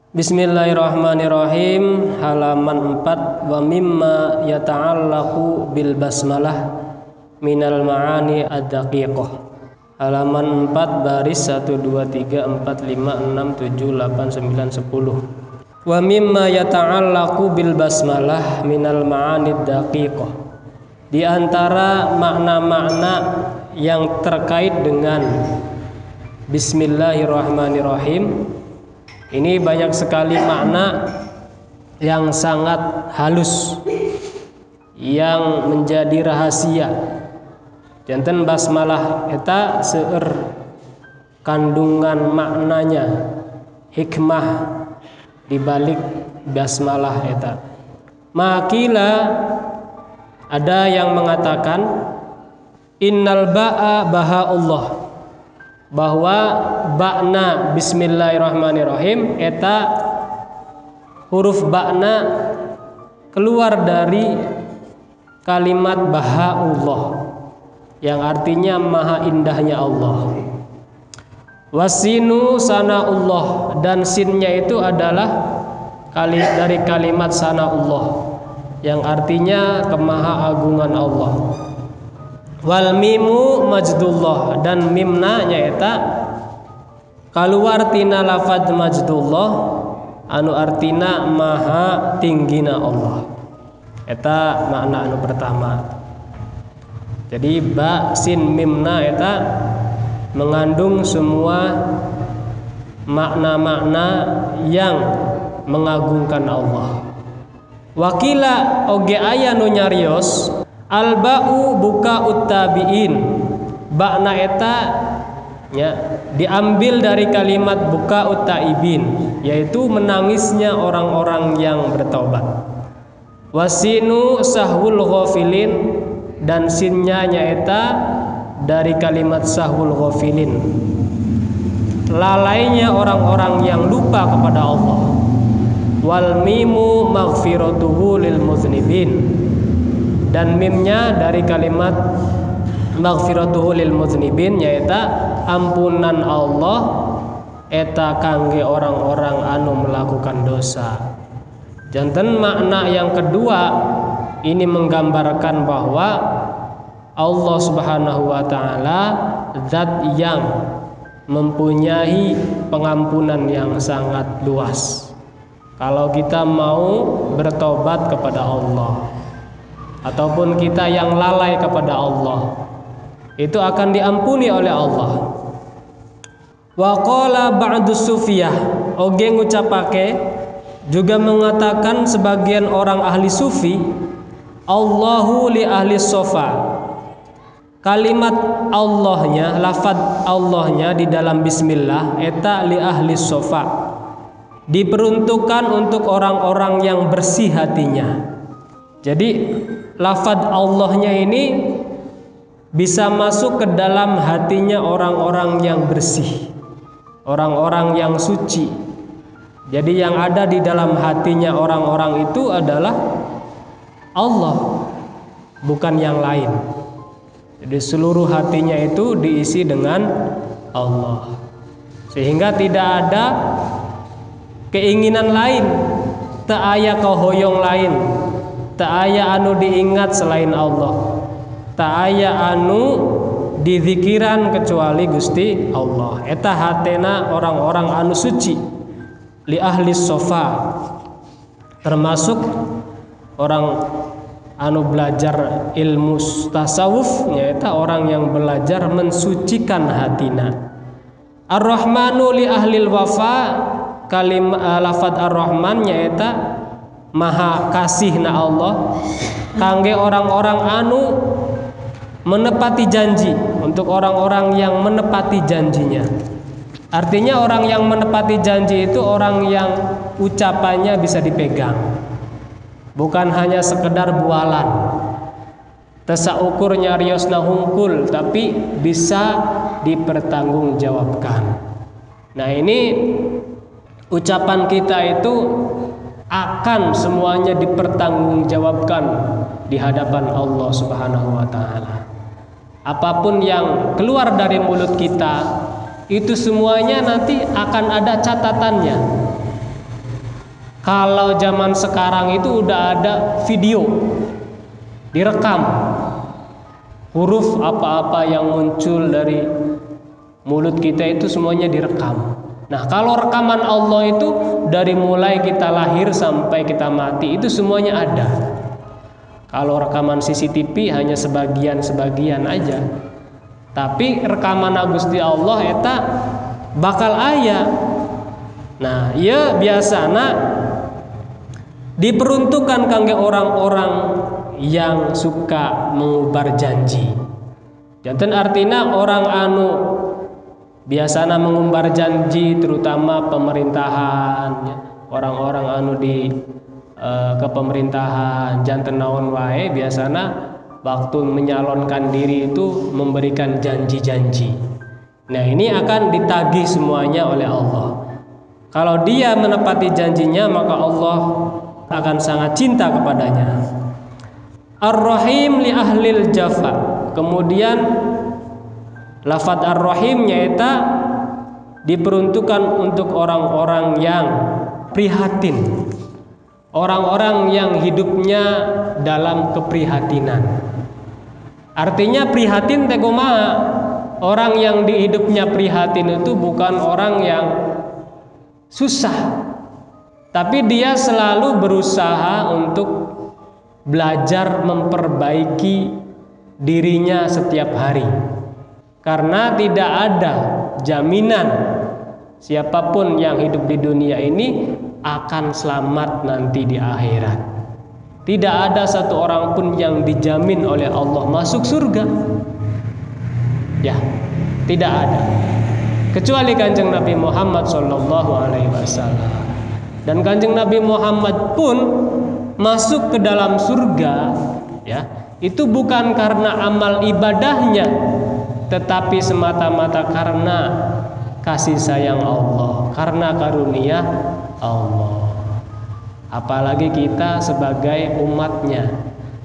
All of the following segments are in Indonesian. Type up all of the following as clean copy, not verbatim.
Bismillahirrahmanirrahim. Halaman 4. Wa mimma yata'allaqu bil basmalah minal ma'ani ad-daqiqah. Halaman 4 baris 1 2 3 4 5 6 7 8 9 10. Wa mimma yata'allaqu bil basmalah minal ma'ani ad-daqiqah. Di antara makna-makna yang terkait dengan Bismillahirrahmanirrahim, ini banyak sekali makna yang sangat halus yang menjadi rahasia. Janten basmalah eta seueur kandungan maknanya, hikmah dibalik basmalah eta. Makila ada yang mengatakan innal ba'a Allah, bahwa ba'na Bismillahirrahmanirrahim eta huruf ba'na keluar dari kalimat Baha'ullah yang artinya maha indahnya Allah. Wasinu sana'ullah, dan sinnya itu adalah dari kalimat sana'ullah yang artinya kemahaagungan Allah. Wal mimu majdullah, dan mimna nyaeta kaluar tina lafad majdullah anu artina maha tinggina Allah. Eta makna anu pertama. Jadi ba sin mimna eta mengandung semua makna-makna yang mengagungkan Allah. Wakila oge aya nu nyarios al-ba'u buka uttabi'in. Ba'na eta ya, diambil dari kalimat buka uttaibin, yaitu menangisnya orang-orang yang bertaubat. Wasinu sahwul ghafilin, dan sinnya nyaeta dari kalimat sahwul ghafilin, lalainya orang-orang yang lupa kepada Allah. Wal mimu maghfiratuhu lil muznibin, dan mimnya dari kalimat maghfiratuhu lil muznibin nyaeta ampunan Allah eta kangge orang-orang anu melakukan dosa. Janten makna yang kedua ini menggambarkan bahwa Allah Subhanahu wa taala zat yang mempunyai pengampunan yang sangat luas. Kalau kita mau bertobat kepada Allah ataupun kita yang lalai kepada Allah, itu akan diampuni oleh Allah. Wa qala ba'du sufiyah, oge ngucapake juga mengatakan sebagian orang ahli sufi, Allahu li ahli sofa. Kalimat Allahnya, lafad Allahnya di dalam bismillah eta li ahli sofa, diperuntukkan untuk orang-orang yang bersih hatinya. Jadi lafad Allahnya ini bisa masuk ke dalam hatinya orang-orang yang bersih, orang-orang yang suci. Jadi yang ada di dalam hatinya orang-orang itu adalah Allah, bukan yang lain. Jadi seluruh hatinya itu diisi dengan Allah, sehingga tidak ada keinginan lain, tak aya kahoyong lain, tak aya anu diingat selain Allah, tak aya anu dizikiran kecuali Gusti Allah. Eta hatena orang-orang anu suci, li ahli sofa, termasuk orang anu belajar ilmu tasawuf, yaitu orang yang belajar mensucikan hatina. Ar-Rahmanu li ahlil wafa, lafad ar-Rahman nyaeta maha kasihna Allah kangge orang-orang anu menepati janji, untuk orang-orang yang menepati janjinya. Artinya orang yang menepati janji itu orang yang ucapannya bisa dipegang, bukan hanya sekedar bualan, tesa ukur nyariosna hungkul, tapi bisa dipertanggungjawabkan. Nah, ini ucapan kita itu akan semuanya dipertanggungjawabkan di hadapan Allah Subhanahu wa taala. Apapun yang keluar dari mulut kita itu semuanya nanti akan ada catatannya. Kalau zaman sekarang itu udah ada video, direkam huruf apa-apa yang muncul dari mulut kita itu semuanya direkam. Nah, kalau rekaman Allah itu dari mulai kita lahir sampai kita mati itu semuanya ada. Kalau rekaman CCTV hanya sebagian-sebagian aja. Tapi rekaman Gusti Allah eta bakal aya. Nah, ieu biasana diperuntukkan kangge orang-orang yang suka mengubar janji. Janten artinya orang anu biasana mengumbar janji, terutama pemerintahan, orang-orang anu di kepemerintahan, janten naon wae biasana waktu menyalonkan diri itu memberikan janji-janji. Nah, ini akan ditagih semuanya oleh Allah. Kalau dia menepati janjinya, maka Allah akan sangat cinta kepadanya. Ar-Rahim li ahlil jafa. Kemudian lafadz Ar-Rahim nyata diperuntukkan untuk orang-orang yang prihatin, orang-orang yang hidupnya dalam keprihatinan. Artinya prihatin teh kumaha? Orang yang di hidupnya prihatin itu bukan orang yang susah, tapi dia selalu berusaha untuk belajar memperbaiki dirinya setiap hari. Karena tidak ada jaminan siapapun yang hidup di dunia ini akan selamat nanti di akhirat. Tidak ada satu orang pun yang dijamin oleh Allah masuk surga. Ya, tidak ada. Kecuali Kanjeng Nabi Muhammad SAW. Dan Kanjeng Nabi Muhammad pun masuk ke dalam surga, ya, itu bukan karena amal ibadahnya, tetapi semata-mata karena kasih sayang Allah, karena karunia Allah. Apalagi kita sebagai umatnya,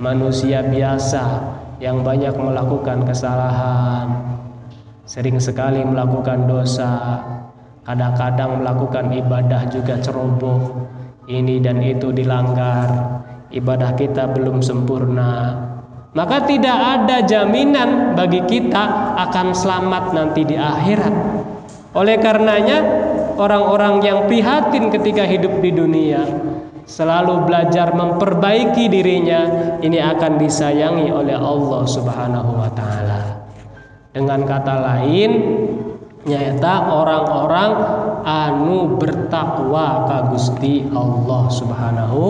manusia biasa yang banyak melakukan kesalahan, sering sekali melakukan dosa, kadang-kadang melakukan ibadah juga ceroboh, ini dan itu dilanggar, ibadah kita belum sempurna. Maka tidak ada jaminan bagi kita akan selamat nanti di akhirat. Oleh karenanya orang-orang yang prihatin ketika hidup di dunia selalu belajar memperbaiki dirinya, ini akan disayangi oleh Allah Subhanahu wa taala. Dengan kata lain, nyata orang-orang anu bertakwa ka Gusti Allah Subhanahu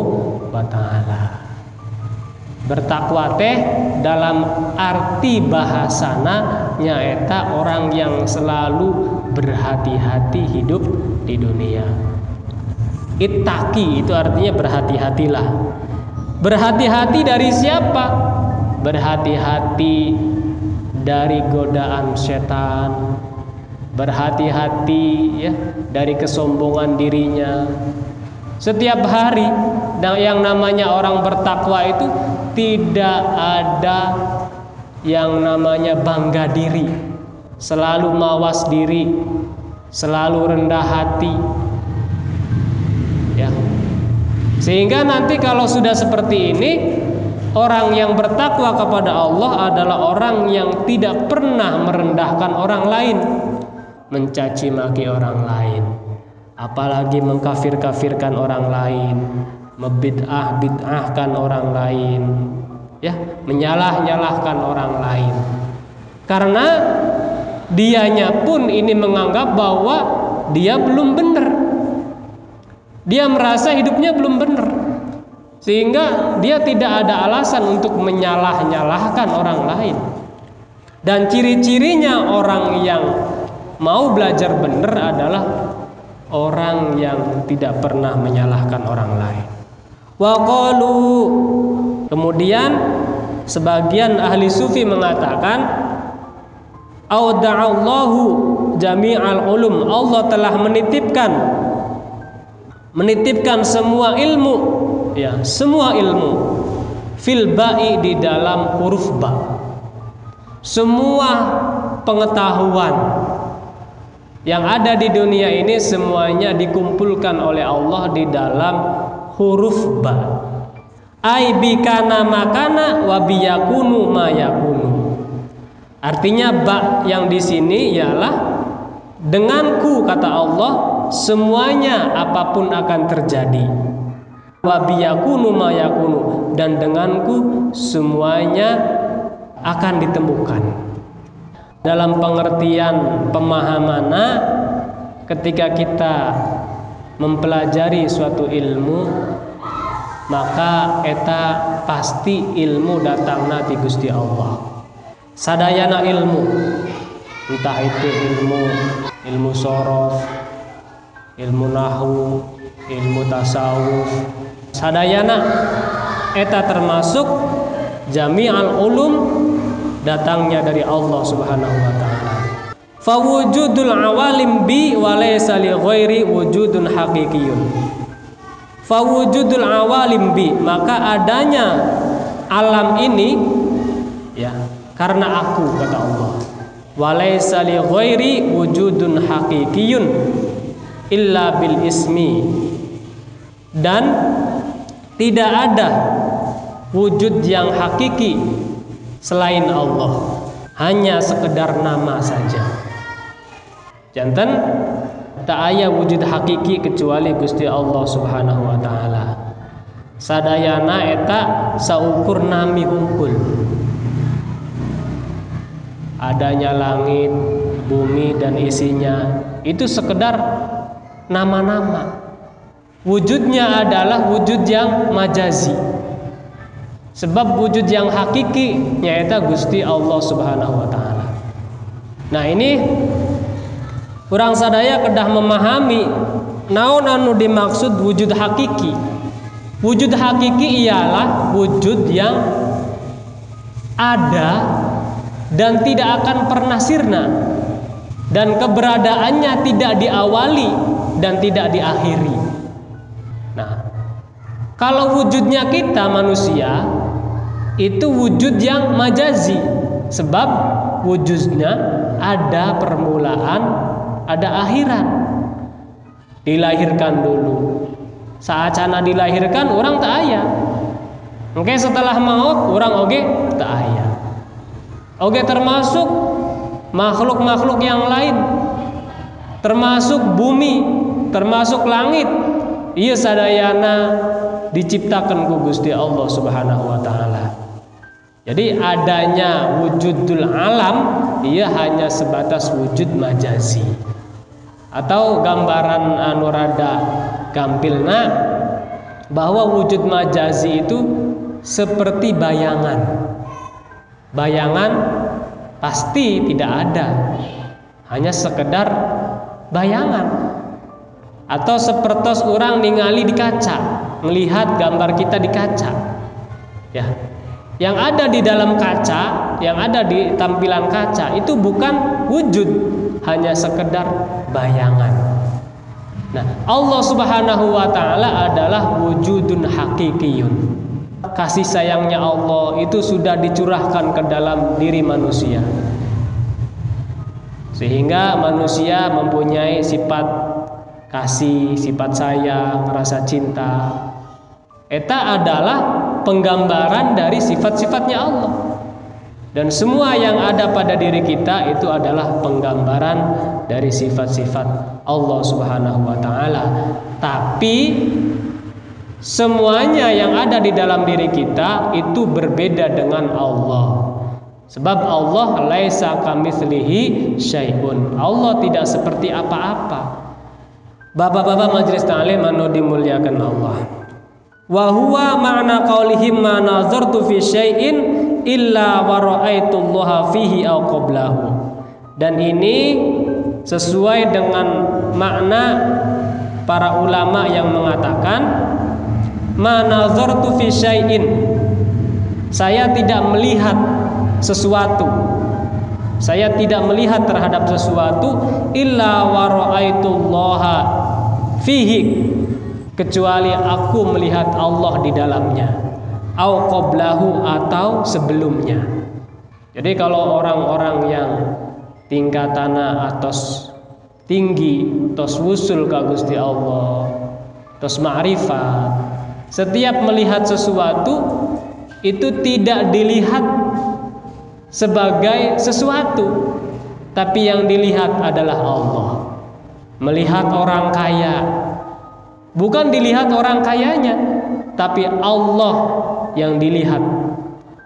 wa taala. Bertakwa teh dalam arti bahasana nyaeta orang yang selalu berhati-hati hidup di dunia. Ittaqi itu artinya berhati-hatilah. Berhati-hati dari siapa? Berhati-hati dari godaan setan, berhati-hati ya dari kesombongan dirinya. Setiap hari yang namanya orang bertakwa itu tidak ada yang namanya bangga diri, selalu mawas diri, selalu rendah hati, ya. Sehingga nanti kalau sudah seperti ini, orang yang bertakwa kepada Allah adalah orang yang tidak pernah merendahkan orang lain, mencaci maki orang lain, apalagi mengkafir-kafirkan orang lain, membid'ah-bid'ahkan orang lain, ya, menyalah-nyalahkan orang lain. Karena dianya pun ini menganggap bahwa dia belum benar. Dia merasa hidupnya belum benar. Sehingga dia tidak ada alasan untuk menyalah-nyalahkan orang lain. Dan ciri-cirinya orang yang mau belajar benar adalah orang yang tidak pernah menyalahkan orang lain. Wa qalu, kemudian sebagian ahli sufi mengatakan auda'allahu jami'al ulum, Allah telah menitipkan semua ilmu, ya, semua ilmu fil ba'i, di dalam huruf ba. Semua pengetahuan yang ada di dunia ini semuanya dikumpulkan oleh Allah di dalam huruf ba. Ai bikana makana wa biyakunu ma yakunu. Artinya ba yang di sini ialah denganku, kata Allah, semuanya apapun akan terjadi. Wa biyakunu ma yakunu, dan denganku semuanya akan ditemukan. Dalam pengertian pemahamanna, ketika kita mempelajari suatu ilmu, maka eta pasti ilmu datangna ti Gusti Allah. Sadayana ilmu, entah itu ilmu sorof, ilmu nahwu, ilmu tasawuf, sadayana eta termasuk jami'al ulum, datangnya dari Allah Subhanahu wa taala. Fa wujudul awalim bi wa laysa li ghairi wujudun haqiqiyun. Fa wujudul awalim bi, maka adanya alam ini ya karena aku, kata Allah. Wa laysa li ghairi wujudun haqiqiyun illa bil ismi, dan tidak ada wujud yang hakiki selain Allah, hanya sekedar nama saja. Janten tak aya wujud hakiki kecuali Gusti Allah Subhanahu wa taala. Sadayana eta saukur nami hungkul. Adanya langit, bumi dan isinya itu sekedar nama-nama. Wujudnya adalah wujud yang majazi. Sebab wujud yang hakiki nyata Gusti Allah Subhanahu wa taala. Nah, ini urang sadaya kedah memahami naon anu dimaksud wujud hakiki. Wujud hakiki ialah wujud yang ada dan tidak akan pernah sirna, dan keberadaannya tidak diawali dan tidak diakhiri. Nah, kalau wujudnya kita manusia itu wujud yang majazi, sebab wujudnya ada permulaan, ada akhirat. Dilahirkan dulu, saat cana dilahirkan orang tak aya. Oke, setelah maut orang oge tak aya. Oke, termasuk makhluk-makhluk yang lain, termasuk bumi, termasuk langit. Iya sadayana diciptakan ku Gusti Allah Subhanahu wa taala. Jadi adanya wujudul alam ia hanya sebatas wujud majazi, atau gambaran anu rada gampilna bahwa wujud majazi itu seperti bayangan. Bayangan pasti tidak ada, hanya sekedar bayangan. Atau sepertos orang ningali di kaca, melihat gambar kita di kaca. Ya, yang ada di dalam kaca, yang ada di tampilan kaca itu bukan wujud, hanya sekedar bayangan. Nah, Allah Subhanahu wa taala adalah wujudun hakikiyun. Kasih sayangnya Allah itu sudah dicurahkan ke dalam diri manusia, sehingga manusia mempunyai sifat kasih, sifat sayang, rasa cinta. Eta adalah penggambaran dari sifat-sifatnya Allah. Dan semua yang ada pada diri kita itu adalah penggambaran dari sifat-sifat Allah Subhanahu wa taala. Tapi semuanya yang ada di dalam diri kita itu berbeda dengan Allah. Sebab Allah laisa kamitslihi syai'un. Allah tidak seperti apa-apa. Bapak-bapak majelis ta'lim anu dimuliakan Allah. Wa huwa ma'na qaulihim ma nazartu fi syai'in illa wa ra'aitullaha fihi aw qablahu. Dan ini sesuai dengan makna para ulama yang mengatakan ma nazartu fi syai'in, saya tidak melihat sesuatu, saya tidak melihat terhadap sesuatu illa wa ra'aitullaha fihi, kecuali aku melihat Allah di dalamnya, au qablahu, atau sebelumnya. Jadi kalau orang-orang yang tingkatanna atos tinggi, tos wusul ka Gusti Allah, tos ma'rifat, Setiap melihat sesuatu itu tidak dilihat sebagai sesuatu, tapi yang dilihat adalah Allah. Melihat orang kaya, bukan dilihat orang kayanya, tapi Allah yang dilihat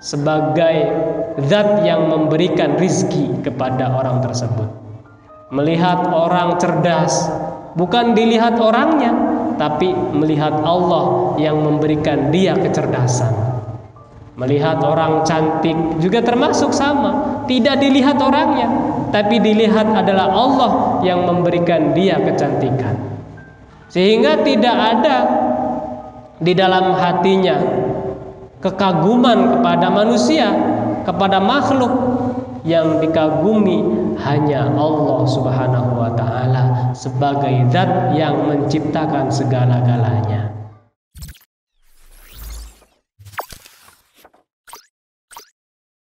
sebagai zat yang memberikan rizki kepada orang tersebut. Melihat orang cerdas, bukan dilihat orangnya, tapi melihat Allah yang memberikan dia kecerdasan. Melihat orang cantik juga termasuk sama, tidak dilihat orangnya, tapi dilihat adalah Allah yang memberikan dia kecantikan. Sehingga tidak ada di dalam hatinya kekaguman kepada manusia, kepada makhluk. Yang dikagumi hanya Allah Subhanahu wa ta'ala sebagai zat yang menciptakan segala-galanya.